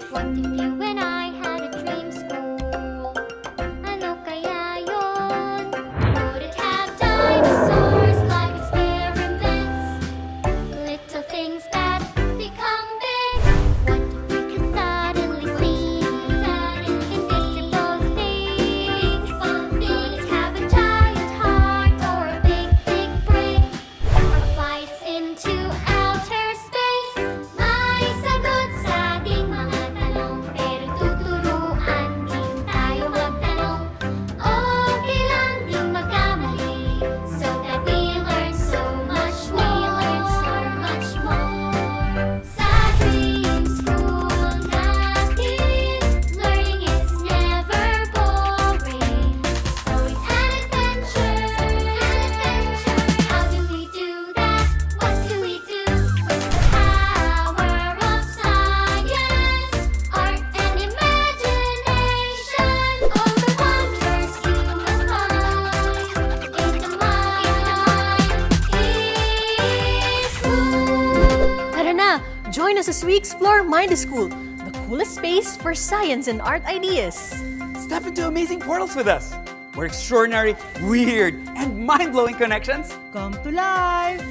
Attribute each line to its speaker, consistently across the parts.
Speaker 1: What if you and I had a dream school? Ano kaya yun? Would it have dinosaurs like experiments? Little things that become big. What if we could suddenly see invisible things? Would it have a giant heart or a big, big brain? Or flies into outer space? May sagot sa ating mga tanong, pero tuturuan din tayo magtanong. Okay lang din magkamali, so that we learn so much more. Sa dream school natin, learning is never boring. It's always an adventure. How do we do that? What do we do with the power of science, art and imagination? All the wonders you will find in the mind is school.
Speaker 2: Tara na! Join us as we explore Mind School, the coolest space for science and art ideas.
Speaker 3: Step into amazing portals with us, where extraordinary, weird, and mind-blowing connections
Speaker 4: Come to life!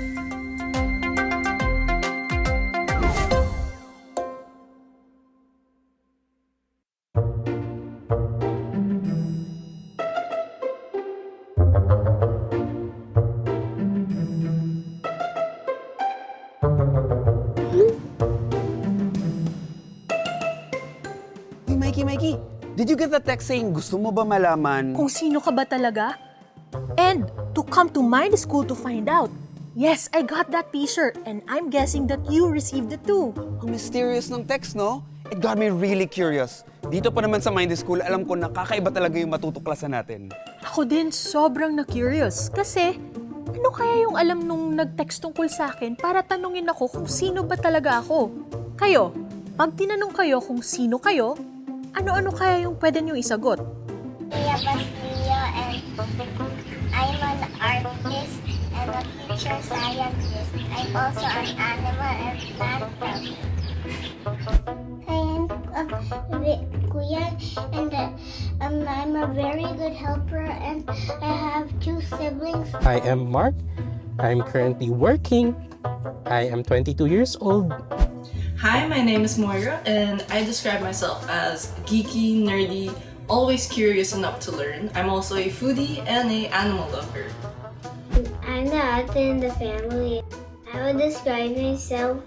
Speaker 3: Hey, Mikey, did you get the text saying gusto mo ba malaman?
Speaker 2: Kung sino ka ba talaga? And to come to Mind School to find out. Yes, I got that t-shirt and I'm guessing that you received it too.
Speaker 3: Ang mysterious ng text, no? It got me really curious. Dito pa naman sa Mind School, alam ko na kakaiba talaga yung matutuklasan natin.
Speaker 2: Ako din sobrang na-curious kasi ano kaya yung alam nung nag-text tungkol sa akin para tanungin ako kung sino ba talaga ako? Kayo, pag tinanong kayo kung sino kayo, ano-ano kaya yung pwede niyong isagot?
Speaker 5: Leah Basilio, and I'm an artist and a future scientist. I'm also an animal and plant lover. Kuya, and I'm a very good helper, and I have 2 siblings.
Speaker 6: I am Mark. I'm currently working. I am 22 years old.
Speaker 7: Hi, my name is Moira, and I describe myself as geeky, nerdy, always curious enough to learn. I'm also a foodie and an animal lover.
Speaker 5: I'm the actor in the family. I would describe myself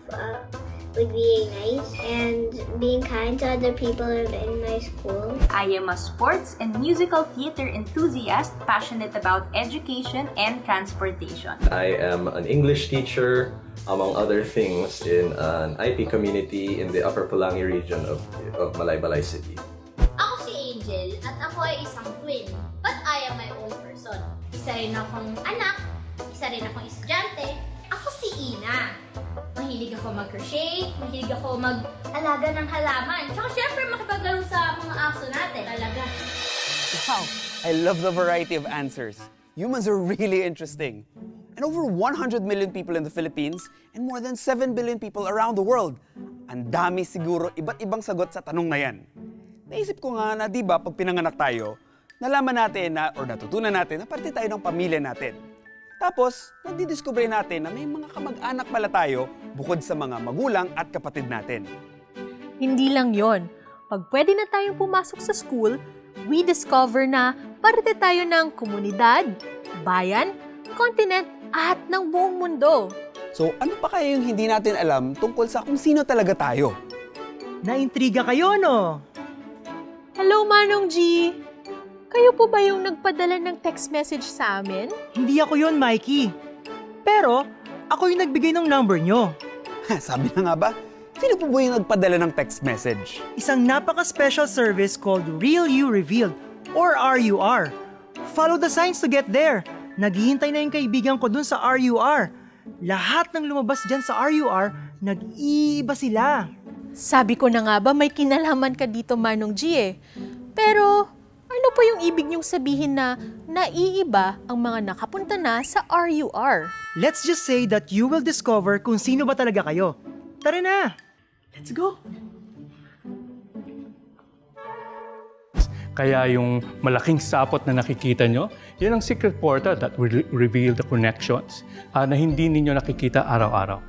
Speaker 5: with being nice and being kind to other people in my school.
Speaker 8: I am a sports and musical theater enthusiast passionate about education and transportation.
Speaker 9: I am an English teacher, among other things, in an IP community in the Upper Pulangi region of Malaybalay City.
Speaker 1: Ako si Angel at ako ay isang twin, but I am my own person. Isa rin akong anak, isa rin akong estudyante. Ako si Ina. Mahilig ako mag-crochet, mahilig ako mag-alaga ng halaman. Tsaka syempre makipaglaro sa mga aso natin. Talaga.
Speaker 3: Wow, I love the variety of answers. Humans are really interesting. And over 100 million people in the Philippines and more than 7 billion people around the world. Ang dami siguro iba't ibang sagot sa tanong na yan. Naisip ko nga na di ba pag pinanganak tayo, nalaman natin na or natutunan natin na parte tayo ng pamilya natin. Tapos, nadidiscover natin na may mga kamag-anak pala tayo bukod sa mga magulang at kapatid natin.
Speaker 2: Hindi lang yon. Pag pwede na tayong pumasok sa school, we discover na parte tayo ng komunidad, bayan, continent, at ng buong mundo.
Speaker 3: So, ano pa kaya yung hindi natin alam tungkol sa kung sino talaga tayo?
Speaker 4: Naintriga kayo, no?
Speaker 2: Hello, Manong G! Kayo po ba yung nagpadala ng text message sa amin?
Speaker 4: Hindi ako yon, Mikey. Pero, ako yung nagbigay ng number nyo.
Speaker 3: Sabi na nga ba, sino po ba yung nagpadala ng text message?
Speaker 4: Isang napaka-special service called Real You Revealed, or RUR. Follow the signs to get there. Naghihintay na yung kaibigan ko dun sa RUR. Lahat ng lumabas dyan sa RUR, nag-iiba sila.
Speaker 2: Sabi ko na nga ba may kinalaman ka dito, Manong G eh. Pero, ano po yung ibig niyong sabihin na naiiba ang mga nakapunta na sa RUR?
Speaker 4: Let's just say that you will discover kung sino ba talaga kayo. Tara na! Let's go!
Speaker 10: Kaya yung malaking sapot na nakikita nyo, yan ang secret portal that will reveal the connections na hindi ninyo nakikita araw-araw.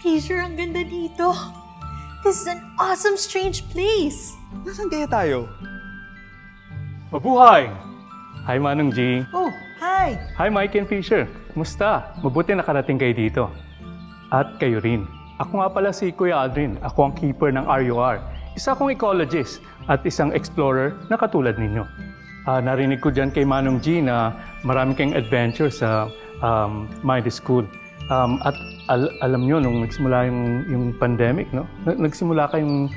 Speaker 2: Fisher, ang ganda dito. This is an awesome, strange place.
Speaker 3: Nasaan kaya tayo?
Speaker 10: Mabuhay! Hi, Manong G.
Speaker 4: Oh, hi!
Speaker 10: Hi, Mike and Fisher. Kumusta? Mabuti nakarating kayo dito. At kayo rin. Ako nga pala si Kuya Aldrin. Ako ang keeper ng RUR. Isa akong ecologist at isang explorer na katulad ninyo. Narinig ko dyan kay Manong G na marami kayong adventure sa Mind School. At alam nyo, nung nagsimula yung pandemic, no? Nagsimula kayong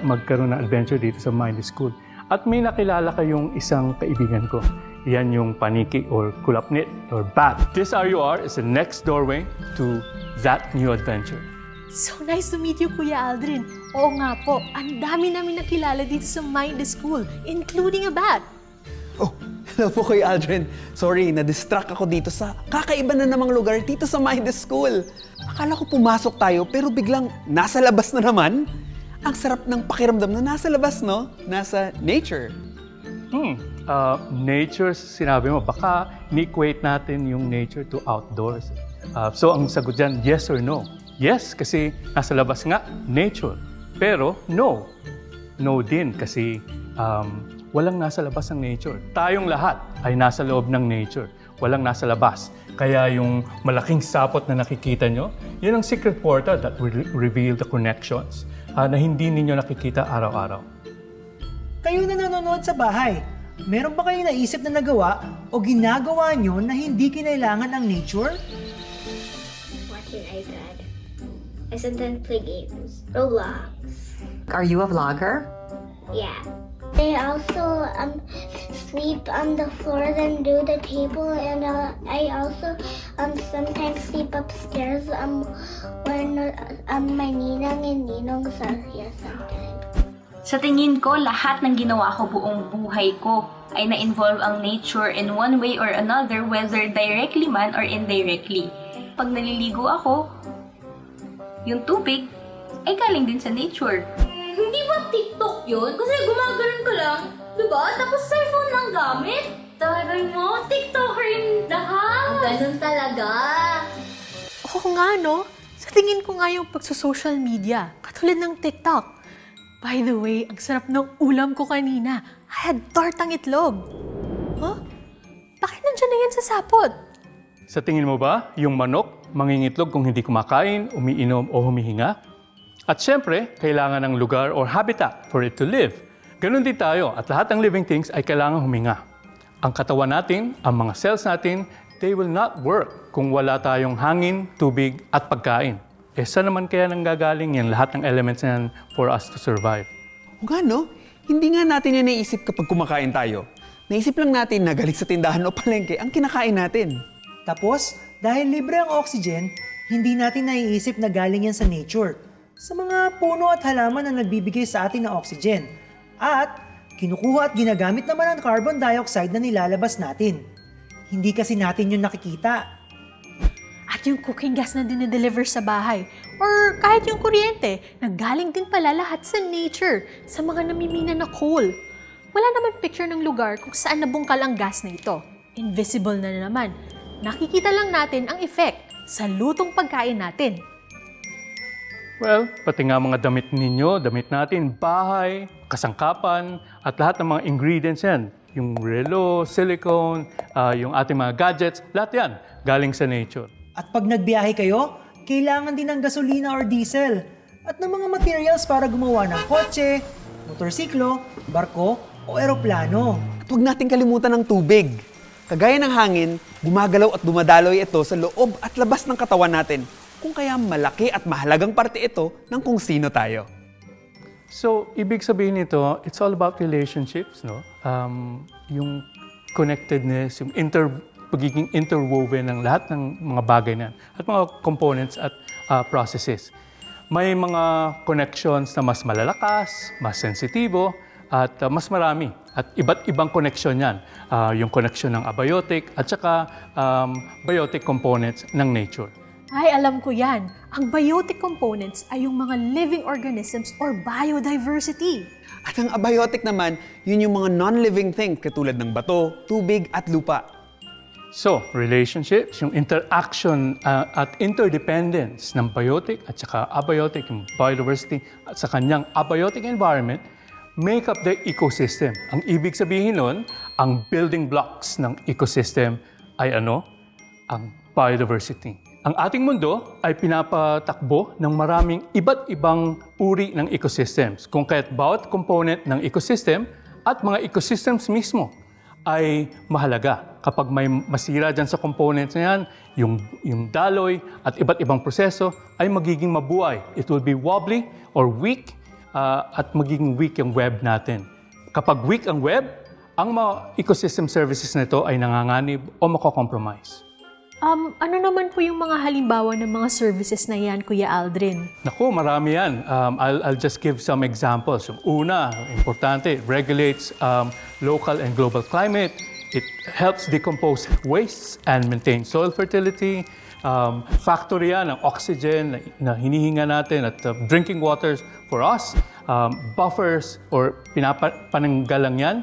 Speaker 10: magkaroon ng adventure dito sa Mind School. At may nakilala kayong isang kaibigan ko. Yan yung paniki or kulapnit or bat. This RUR is the next doorway to that new adventure.
Speaker 2: So nice to meet you, Kuya Aldrin. Oo nga po, ang dami namin nakilala dito sa Mind School, including a bat.
Speaker 3: Oh, hello po Kuya Aldrin. Sorry, na-distract ako dito sa kakaiba na namang lugar dito sa Mind School. Akala ko pumasok tayo pero biglang nasa labas na naman. Ang sarap ng pakiramdam na nasa labas, no? Nasa nature.
Speaker 10: Nature, sinabi mo, baka ni-equate natin yung nature to outdoors. So ang sagot dyan, yes or no? Yes, kasi nasa labas nga, nature. Pero no. No din, kasi walang nasa labas ng nature. Tayong lahat ay nasa loob ng nature. Walang nasa labas. Kaya yung malaking sapot na nakikita nyo, yun ang secret portal that will reveal the connections na hindi ninyo nakikita araw-araw.
Speaker 4: Kayo na nanonood sa bahay, meron ba kayo naisip na nagawa o ginagawa nyo na hindi kinailangan ng nature?
Speaker 5: Watching iPad. I sometimes play games. Roblox.
Speaker 11: Are you a vlogger?
Speaker 5: Yeah. I also sleep on the floor, then do the table, and I also sometimes sleep upstairs when my ninang and ninongs are here sometimes.
Speaker 8: Sa tingin ko, lahat ng ginawa ko buong buhay ko ay na-involve ang nature in one way or another, whether directly man or indirectly. Pag naliligo ako, yung tubig ay galing din sa nature.
Speaker 1: Hindi ba TikTok yun? Kasi gumaganon ka lang, diba? Tapos cellphone lang gamit. Taray mo, TikToker in the house. Ganun talaga.
Speaker 2: Oo nga, no? Sa tingin ko nga yung pagsusocial media, katulad ng TikTok. By the way, ang sarap ng ulam ko kanina. I had tortang itlog. Huh? Bakit nandiyan na yan sa sapot?
Speaker 10: Sa tingin mo ba, yung manok, mangingitlog kung hindi kumakain, umiinom o humihinga? At syempre, kailangan ng lugar or habitat for it to live. Ganun din tayo at lahat ng living things ay kailangan huminga. Ang katawan natin, ang mga cells natin, they will not work kung wala tayong hangin, tubig at pagkain. Saan naman kaya nanggagaling yan lahat ng elements na yan for us to survive?
Speaker 3: O nga, no? Hindi nga natin yan naisip kapag kumakain tayo. Naisip lang natin na galing sa tindahan o palengke ang kinakain natin.
Speaker 4: Tapos, dahil libre ang oxygen, hindi natin naiisip na galing yan sa nature. Sa mga puno at halaman na nagbibigay sa atin ng oxygen. At kinukuha at ginagamit naman ang carbon dioxide na nilalabas natin. Hindi kasi natin yun nakikita.
Speaker 2: At yung cooking gas na dinideliver sa bahay, or kahit yung kuryente, nanggaling din pala lahat sa nature, sa mga namimina na coal. Wala naman picture ng lugar kung saan nabungkal ang gas na ito. Invisible na naman. Nakikita lang natin ang effect sa lutong pagkain natin.
Speaker 10: Well, pati nga mga damit ninyo, damit natin, bahay, kasangkapan, at lahat ng mga ingredients yan. Yung relo, silicone, yung ating mga gadgets, lahat yan galing sa nature.
Speaker 4: At pag nagbiyahe kayo, kailangan din ng gasolina or diesel at ng mga materials para gumawa ng kotse, motorsiklo, barko o eroplano.
Speaker 3: At huwag natin kalimutan ng tubig. Kagaya ng hangin, gumagalaw at dumadaloy ito sa loob at labas ng katawan natin. Kung kaya malaki at mahalagang parte ito ng kung sino tayo.
Speaker 10: So, ibig sabihin nito, it's all about relationships, no? Yung connectedness, yung pagiging interwoven ng lahat ng mga bagay na yan, at mga components at processes. May mga connections na mas malalakas, mas sensitibo, at mas marami. At iba't ibang connection yan. Yung connection ng abiotic at saka biotic components ng nature.
Speaker 2: Ay, alam ko yan. Ang biotic components ay yung mga living organisms or biodiversity.
Speaker 3: At ang abiotic naman, yun yung mga non-living things katulad ng bato, tubig at lupa.
Speaker 10: So, relationships, yung interaction at interdependence ng biotic at saka abiotic, yung biodiversity at sa kanyang abiotic environment, make up the ecosystem. Ang ibig sabihin nun, ang building blocks ng ecosystem ay ano? Ang biodiversity. Ang ating mundo ay pinapatakbo ng maraming iba't ibang uri ng ecosystems, kung kaya't bawat component ng ecosystem at mga ecosystems mismo ay mahalaga. Kapag may masira dyan sa components na yan, yung daloy at iba't ibang proseso ay magiging mabuhay. It will be wobbly or weak at magiging weak yung web natin. Kapag weak ang web, ang mga ecosystem services na ito ay nanganganib o makokompromise.
Speaker 2: Ano naman po yung mga halimbawa ng mga services na yan, Kuya Aldrin?
Speaker 10: Naku, marami yan. I'll just give some examples. Yung una, importante, it regulates local and global climate. It helps decompose wastes and maintain soil fertility. Factory yan ng oxygen na hinihinga natin at drinking waters for us. Buffers or pinapananggalang yan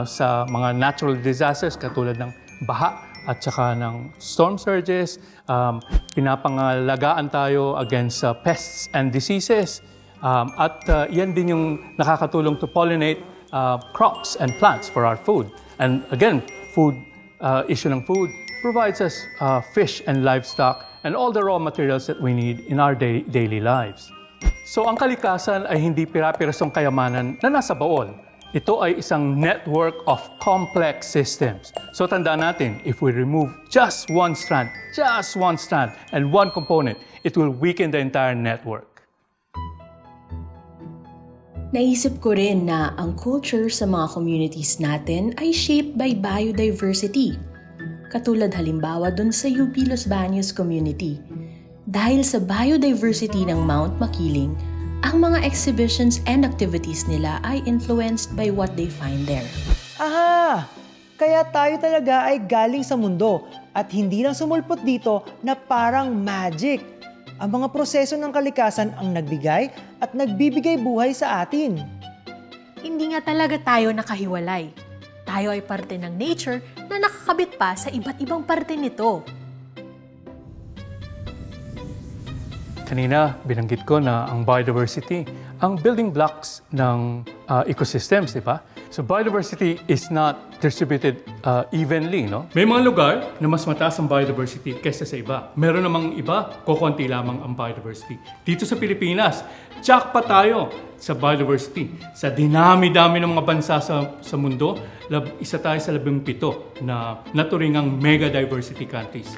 Speaker 10: sa mga natural disasters katulad ng baha at saka ng storm surges. Pinapangalagaan tayo against pests and diseases. At yan din yung nakakatulong to pollinate crops and plants for our food. And again, issue ng food provides us fish and livestock and all the raw materials that we need in our daily lives. So ang kalikasan ay hindi pira-pirasong kayamanan na nasa baol. Ito ay isang network of complex systems. So tandaan natin, if we remove just one strand, and one component, it will weaken the entire network.
Speaker 12: Naisip ko rin na ang culture sa mga communities natin ay shaped by biodiversity. Katulad halimbawa dun sa UP Los Baños community. Dahil sa biodiversity ng Mount Makiling, ang mga exhibitions and activities nila ay influenced by what they find there.
Speaker 4: Aha! Kaya tayo talaga ay galing sa mundo at hindi lang sumulpot dito na parang magic. Ang mga proseso ng kalikasan ang nagbigay at nagbibigay buhay sa atin.
Speaker 2: Hindi nga talaga tayo nakahiwalay. Tayo ay parte ng nature na nakakabit pa sa iba't ibang parte nito.
Speaker 10: Kanina, binanggit ko na ang biodiversity, ang building blocks ng ecosystems, di ba? So biodiversity is not distributed evenly, no? May mga lugar na mas mataas ang biodiversity kaysa sa iba. Meron namang iba, kukunti lamang ang biodiversity. Dito sa Pilipinas, jackpot tayo sa biodiversity. Sa dinami-dami ng mga bansa sa mundo, isa tayo sa 17 na naturingang mega diversity countries.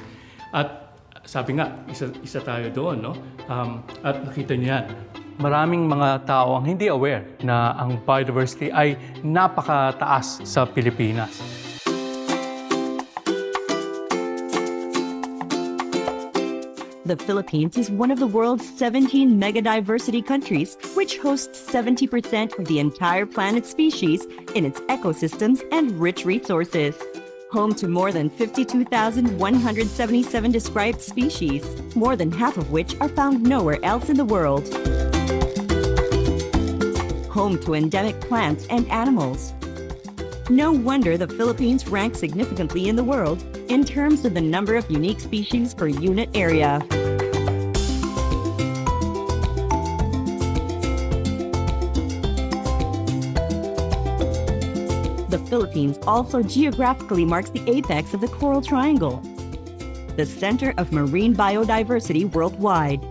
Speaker 10: At sabi nga, isa tayo doon, no? At nakita niyo yan. Maraming mga tao ang hindi aware na ang biodiversity ay napakataas sa Pilipinas.
Speaker 13: The Philippines is one of the world's 17 megadiversity countries, which hosts 70% of the entire planet's species in its ecosystems and rich resources. Home to more than 52,177 described species, more than half of which are found nowhere else in the world. Home to endemic plants and animals. No wonder the Philippines ranks significantly in the world in terms of the number of unique species per unit area. The Philippines also geographically marks the apex of the Coral Triangle, the center of marine biodiversity worldwide.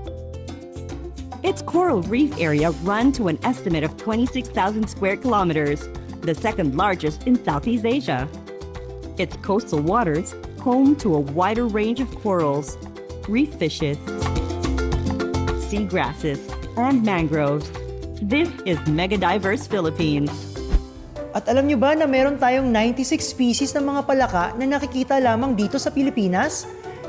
Speaker 13: Its coral reef area runs to an estimate of 26,000 square kilometers, the second largest in Southeast Asia. Its coastal waters home to a wider range of corals, reef fishes, seagrasses, and mangroves. This is Megadiverse Philippines.
Speaker 4: At alam nyo ba na meron tayong 96 species ng mga palaka na nakikita lamang dito sa Pilipinas?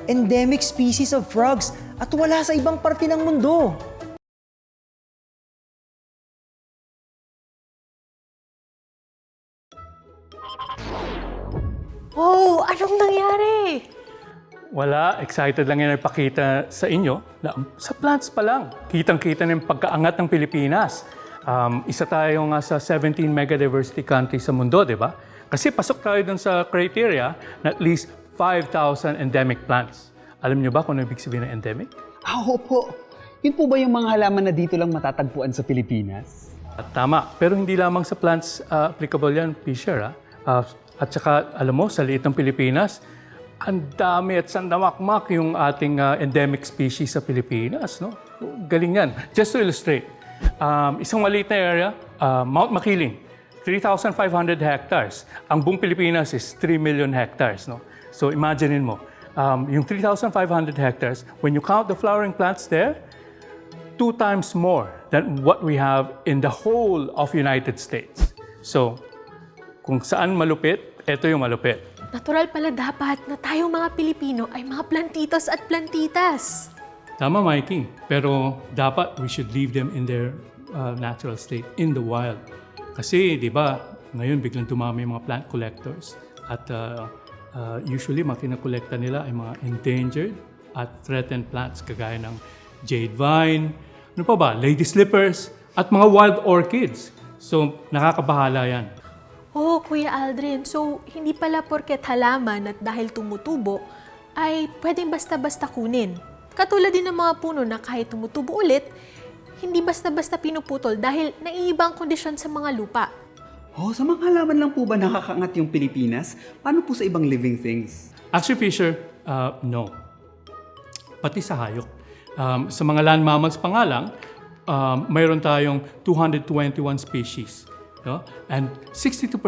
Speaker 4: Endemic species of frogs at wala sa ibang parte ng mundo.
Speaker 2: Oh, anong nangyari?
Speaker 10: Wala, excited lang yan ipakita sa inyo na sa plants pa lang, kitang-kita ng pagkaangat ng Pilipinas. Isa tayo nga sa 17 megadiversity countries sa mundo, di ba? Kasi pasok tayo dun sa criteria na at least 5,000 endemic plants. Alam niyo ba kung ano ibig sabihin ng endemic?
Speaker 3: Opo. Yun po ba yung mga halaman na dito lang matatagpuan sa Pilipinas?
Speaker 10: Tama, pero hindi lamang sa plants applicable yan, Fisher. At saka, alam mo, sa liit ng Pilipinas, ang dami at sandamakmak yung ating endemic species sa Pilipinas. No? Galing yan. Just to illustrate, isang maliit na area, Mount Makiling, 3,500 hectares. Ang buong Pilipinas is 3 million hectares. No? So imaginein mo, yung 3,500 hectares, when you count the flowering plants there, 2 times more than what we have in the whole of United States. So, kung saan malupit, ito yung malupit.
Speaker 2: Natural pala dapat na tayong mga Pilipino ay mga plantitos at plantitas.
Speaker 10: Tama, Mikey. Pero dapat we should leave them in their natural state, in the wild. Kasi, di ba, ngayon biglang dumami yung mga plant collectors. At usually, mga kinakolekta nila ay mga endangered at threatened plants, kagaya ng jade vine, ano pa ba, lady slippers, at mga wild orchids. So, nakakabahala yan.
Speaker 2: Oh, Kuya Aldrin, so hindi pala porket halaman at dahil tumutubo, ay pwedeng basta-basta kunin. Katulad din ng mga puno na kahit tumutubo ulit, hindi basta-basta pinuputol dahil naiibang kondisyon sa mga lupa.
Speaker 3: Oh, sa mga halaman lang po ba nakakaangat yung Pilipinas? Paano po sa ibang living things?
Speaker 10: Actually, Fisher, no. Pati sa hayop. Sa mga land mammals pa nga lang, mayroon tayong 221 species. No? And 62%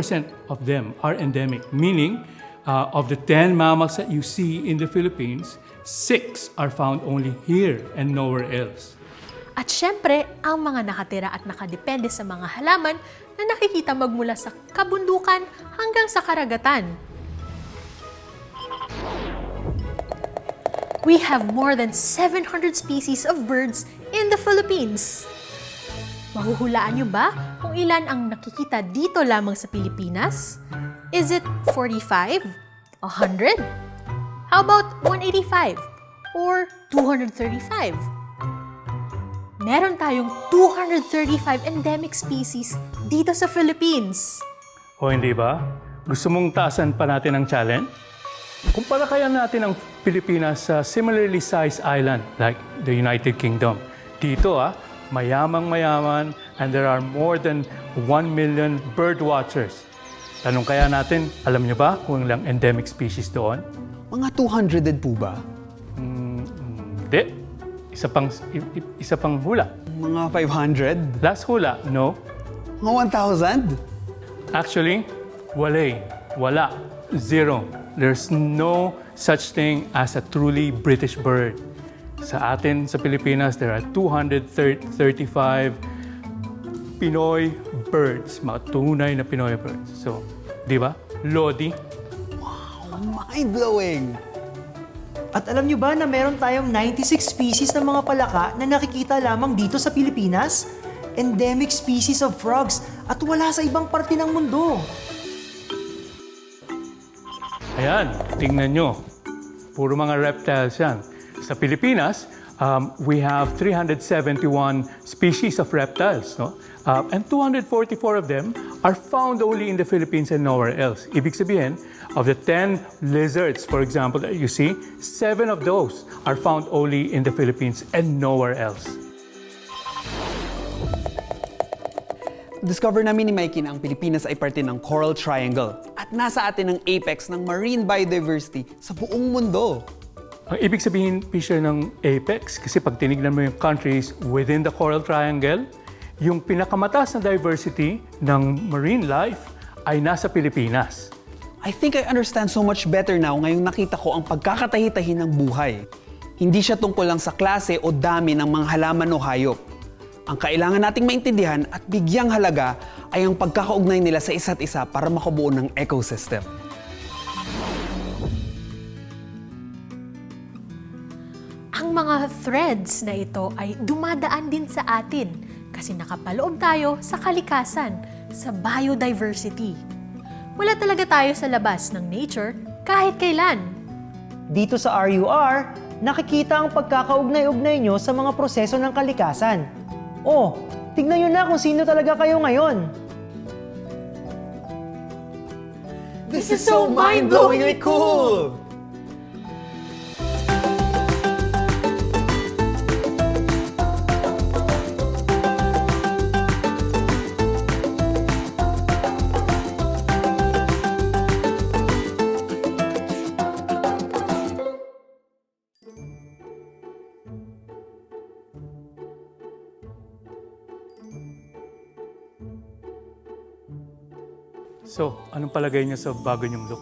Speaker 10: of them are endemic, meaning of the 10 mammals that you see in the Philippines, 6 are found only here and nowhere else.
Speaker 2: At syempre, ang mga nakatira at nakadepende sa mga halaman na nakikita magmula sa kabundukan hanggang sa karagatan. We have more than 700 species of birds in the Philippines. Mahuhulaan niyo ba kung ilan ang nakikita dito lamang sa Pilipinas? Is it 45? 100? How about 185? Or 235? Meron tayong 235 endemic species dito sa Philippines.
Speaker 10: O hindi ba? Gusto mong taasan pa natin ang challenge? Kumpara kaya natin ang Pilipinas sa similarly sized island like the United Kingdom. Dito mayamang-mayaman and there are more than 1 million bird watchers. Tanong kaya natin, alam niyo ba kung ilang endemic species doon?
Speaker 3: Mga 200 din po ba?
Speaker 10: Hindi. Isa pang hula.
Speaker 3: Mga 500?
Speaker 10: Last hula, no.
Speaker 3: Mga 1,000?
Speaker 10: Actually, wala. Zero. There's no such thing as a truly British bird. Sa atin, sa Pilipinas, there are 235 Pinoy birds, mga tunay na Pinoy birds. So, di ba? Lodi.
Speaker 3: Wow, mind-blowing!
Speaker 4: At alam nyo ba na meron tayong 96 species ng mga palaka na nakikita lamang dito sa Pilipinas? Endemic species of frogs at wala sa ibang parte ng mundo.
Speaker 10: Ayan, tingnan nyo. Puro mga reptiles yan. Sa Pilipinas, we have 371 species of reptiles, no? And 244 of them are found only in the Philippines and nowhere else. Ibig sabihin, of the 10 lizards, for example, that you see, 7 of those are found only in the Philippines and nowhere else.
Speaker 3: Discover namin ni Mikey na ang Pilipinas ay parte ng Coral Triangle at nasa atin ang apex ng marine biodiversity sa buong mundo.
Speaker 10: Ang ibig sabihin, Fisher, ng apex, kasi pag tinignan mo yung countries within the Coral Triangle, yung pinakamataas na diversity ng marine life ay nasa Pilipinas.
Speaker 3: I think I understand so much better now ngayong nakita ko ang pagkakatahi-tahi ng buhay. Hindi siya tungkol lang sa klase o dami ng mga halaman o hayop. Ang kailangan nating maintindihan at bigyang halaga ay ang pagkakaugnay nila sa isa't isa para makabuo ng ecosystem.
Speaker 2: Ang mga threads na ito ay dumadaan din sa atin kasi nakapaloob tayo sa kalikasan, sa biodiversity. Wala talaga tayo sa labas ng nature kahit kailan.
Speaker 4: Dito sa RUR, nakikita ang pagkakaugnay-ugnay nyo sa mga proseso ng kalikasan. Oh, tignan nyo na kung sino talaga kayo ngayon.
Speaker 3: This is so mind-blowingly cool!
Speaker 10: So, anong palagay niyo sa bago niyong look?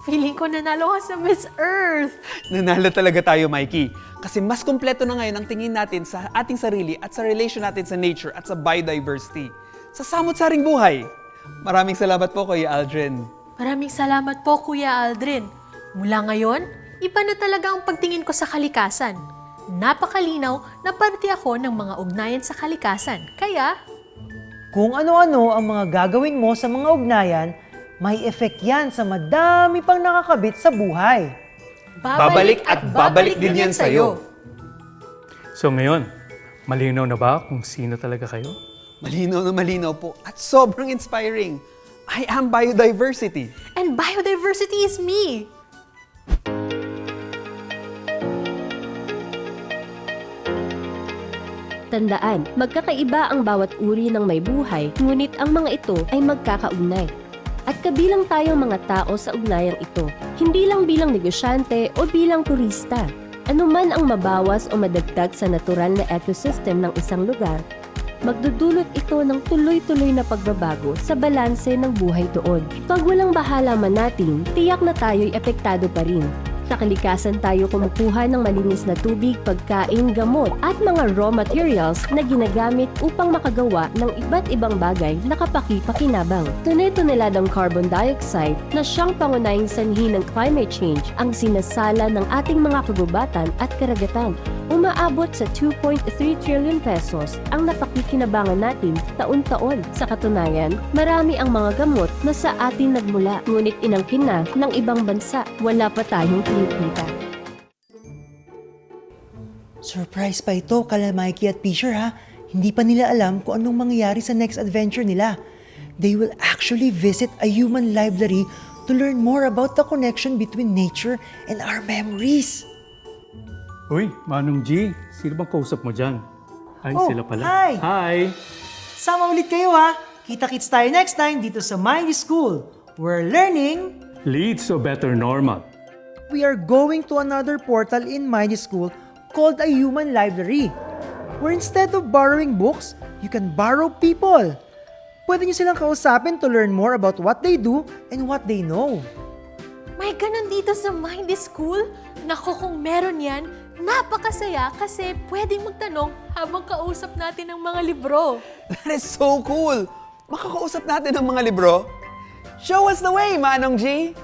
Speaker 2: Feeling ko nanalo ka sa Miss Earth.
Speaker 3: Nanalo talaga tayo, Mikey. Kasi mas kumpleto na ngayon ang tingin natin sa ating sarili at sa relation natin sa nature at sa biodiversity. Sa samot-saring buhay. Maraming salamat po, Kuya Aldrin.
Speaker 2: Maraming salamat po, Kuya Aldrin. Mula ngayon, iba na talaga ang pagtingin ko sa kalikasan. Napakalinaw na parte ako ng mga ugnayan sa kalikasan. Kaya,
Speaker 4: Kung ano-ano ang mga gagawin mo sa mga ugnayan, may effect yan sa madami pang nakakabit sa buhay.
Speaker 3: Babalik at babalik din yan sa'yo.
Speaker 10: So ngayon, malinaw na ba kung sino talaga kayo?
Speaker 3: Malinaw na malinaw po at sobrang inspiring. I am biodiversity.
Speaker 2: and biodiversity is me.
Speaker 14: Tandaan, magkakaiba ang bawat uri ng may buhay, ngunit ang mga ito ay magkakaugnay. At kabilang tayong mga tao sa ugnayang ito, hindi lang bilang negosyante o bilang turista. Ano man ang mabawas o madagdag sa natural na ecosystem ng isang lugar, magdudulot ito ng tuloy-tuloy na pagbabago sa balanse ng buhay doon. Pag walang bahala man natin, tiyak na tayo'y apektado pa rin. Sa kalikasan tayo kumukuha ng malinis na tubig, pagkain, gamot at mga raw materials na ginagamit upang makagawa ng iba't ibang bagay na kapaki-pakinabang. Tunay-tuneladang carbon dioxide na siyang pangunahing sanhi ng climate change ang sinasala ng ating mga kagubatan at karagatan. Umaabot sa 2.3 trillion pesos ang napakikinabangan natin taon-taon. Sa katunayan, marami ang mga gamot na sa atin nagmula, ngunit inangkin na ng ibang bansa. Wala pa tayong kinikita.
Speaker 4: Surprise pa ito, kala Mikey at Fisher ha. Hindi pa nila alam kung anong mangyayari sa next adventure nila. They will actually visit a human library to learn more about the connection between nature and our memories.
Speaker 10: Uy, Manong G, sino bang kausap mo dyan? Ay,
Speaker 4: Oh,
Speaker 10: sila pala.
Speaker 4: hi!
Speaker 10: Hi!
Speaker 4: Sama ulit kayo ha. Kita-kits tayo next time dito sa Mindy School. We're learning.
Speaker 10: Leads to better normal.
Speaker 4: We are going to another portal in Mindy School called a human library, where instead of borrowing books, you can borrow people. Pwede nyo silang kausapin to learn more about what they do and what they know.
Speaker 2: May ganun dito sa Mindy School? Naku, kung meron yan, napakasaya kasi pwedeng magtanong habang kausap natin ang mga libro.
Speaker 3: That is so cool! Makakausap natin ang mga libro. Show us the way, Manong G!